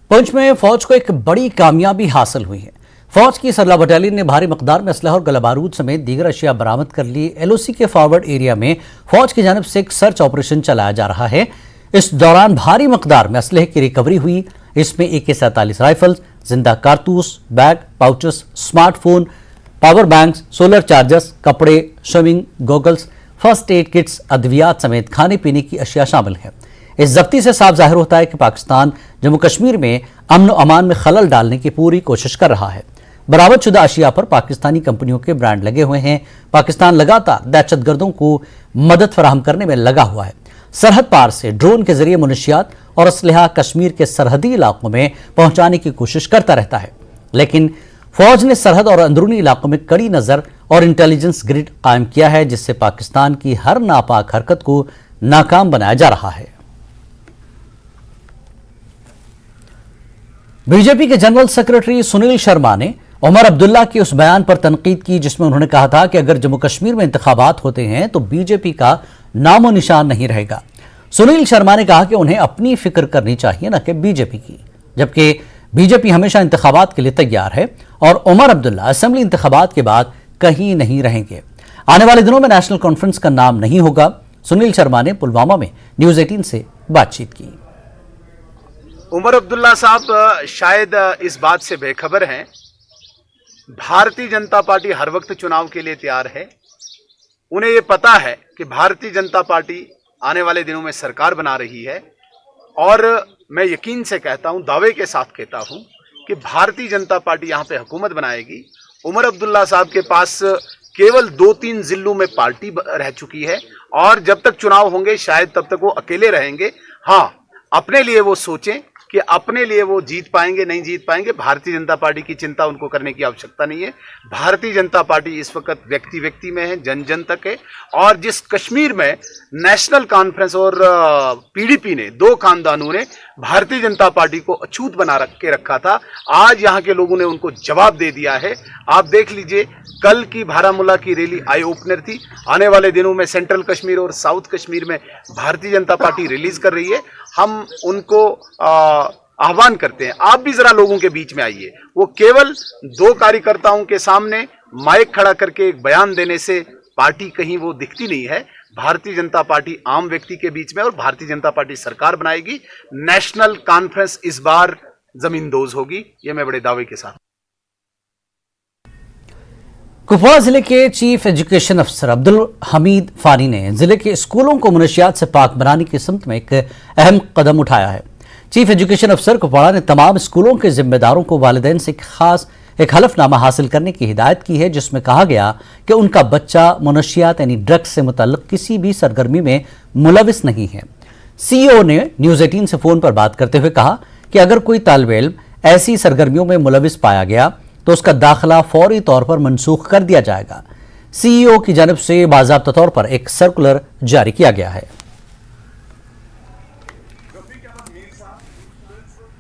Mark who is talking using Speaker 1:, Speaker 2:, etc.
Speaker 1: पुंछ में फौज को एक बड़ी कामयाबी हासिल हुई है। फौज की सरला बटालियन ने भारी मकदार में असलहा और गोला बारूद समेत दीगर अशिया बरामद कर ली। एलओसी के फॉरवर्ड एरिया में फौज की जानिब से एक सर्च ऑपरेशन चलाया जा रहा है। इस दौरान भारी मकदार में असलहे की रिकवरी हुई। इसमें AK-47 राइफल, जिंदा कारतूस, bag, pouches, smartphone, power banks, solar chargers, कपड़े, swimming goggles, first aid kits, अद्वियात समेत खाने पीने की अशिया शामिल है। इस जब्ती से साफ जाहिर होता है कि पाकिस्तान जम्मू कश्मीर में अमन अमान में खलल डालने की पूरी कोशिश कर रहा है। बरामद शुदा अशिया पर पाकिस्तानी कंपनियों के ब्रांड लगे हुए हैं। पाकिस्तान लगातार दहशतगर्दों को मदद फराहम करने में लगा हुआ है। सरहद पार से ड्रोन के जरिए मुनशियात और असलहा कश्मीर के सरहदी इलाकों में पहुंचाने की कोशिश करता रहता है, लेकिन फौज ने सरहद और अंदरूनी इलाकों में कड़ी नजर और इंटेलिजेंस ग्रिड कायम किया है, जिससे पाकिस्तान की हर नापाक हरकत को नाकाम बनाया जा रहा है। बीजेपी के जनरल सेक्रेटरी सुनील शर्मा ने उमर अब्दुल्ला के उस बयान पर तनकीद की जिसमें उन्होंने कहा था कि अगर जम्मू कश्मीर में इंतखाबात होते हैं तो बीजेपी का नामो निशान नहीं रहेगा। सुनील शर्मा ने कहा कि उन्हें अपनी फिक्र करनी चाहिए न कि बीजेपी की, जबकि बीजेपी हमेशा इंतखाबात के लिए तैयार है और उमर अब्दुल्ला असेंबली इंतखाबात के बाद कहीं नहीं रहेंगे। आने वाले दिनों में नेशनल कॉन्फ्रेंस का नाम नहीं होगा। सुनील शर्मा ने पुलवामा में न्यूज़ 18 से बातचीत की।
Speaker 2: उमर अब्दुल्ला साहब शायद इस बात से बेखबर हैं। भारतीय जनता पार्टी हर वक्त चुनाव के लिए तैयार है। उन्हें ये पता है कि भारतीय जनता पार्टी आने वाले दिनों में सरकार बना रही है और मैं यकीन से कहता हूं, दावे के साथ कहता हूं कि भारतीय जनता पार्टी यहां पे हुकूमत बनाएगी। उमर अब्दुल्ला साहब के पास केवल 2-3 जिलों में पार्टी रह चुकी है और जब तक चुनाव होंगे शायद तब तक वो अकेले रहेंगे। हाँ, अपने लिए वो सोचें कि अपने लिए वो जीत पाएंगे नहीं जीत पाएंगे। भारतीय जनता पार्टी की चिंता उनको करने की आवश्यकता नहीं है। भारतीय जनता पार्टी इस वक्त व्यक्ति व्यक्ति में है, जन जन तक है। और जिस कश्मीर में नेशनल कॉन्फ्रेंस और PDP ने, दो खानदानों ने भारतीय जनता पार्टी को अछूत बना के रखा था, आज यहाँ के लोगों ने उनको जवाब दे दिया है। आप देख लीजिए, कल की बारामूला की रैली आई ओपनर थी। आने वाले दिनों में सेंट्रल कश्मीर और साउथ कश्मीर में भारतीय जनता पार्टी रिलीज कर रही है। हम उनको आह्वान करते हैं, आप भी जरा लोगों के बीच में आइए। वो केवल 2 कार्यकर्ताओं के सामने माइक खड़ा करके एक बयान देने से पार्टी कहीं वो दिखती नहीं है। भारतीय जनता पार्टी आम व्यक्ति के बीच में और भारतीय जनता पार्टी सरकार बनाएगी। नेशनल कॉन्फ्रेंस इस बार जमींदोज होगी, ये मैं बड़े दावे के साथ।
Speaker 1: कुपवाड़ा जिले के चीफ एजुकेशन अफसर अब्दुल हमीद फानी ने जिले के स्कूलों को मुनशियात से पाक बनाने की सिमत में एक अहम कदम उठाया है। चीफ एजुकेशन अफसर कुपवाड़ा ने तमाम स्कूलों के जिम्मेदारों को वालिदैन से एक हलफनामा हासिल करने की हिदायत की है, जिसमें कहा गया कि उनका बच्चा मुनशियात यानी ड्रग्स से मुतल्लिक किसी भी सरगर्मी में मुलविस नहीं है। CEO ने न्यूज़ 18 से फोन पर बात करते हुए कहा कि अगर कोई तालिब इल्म ऐसी सरगर्मियों में मुलविस पाया गया तो उसका दाखिला फौरी तौर पर मनसूख कर दिया जाएगा। CEO की जानिब से बाज़ाब्ता तौर पर एक सर्कुलर जारी किया गया है।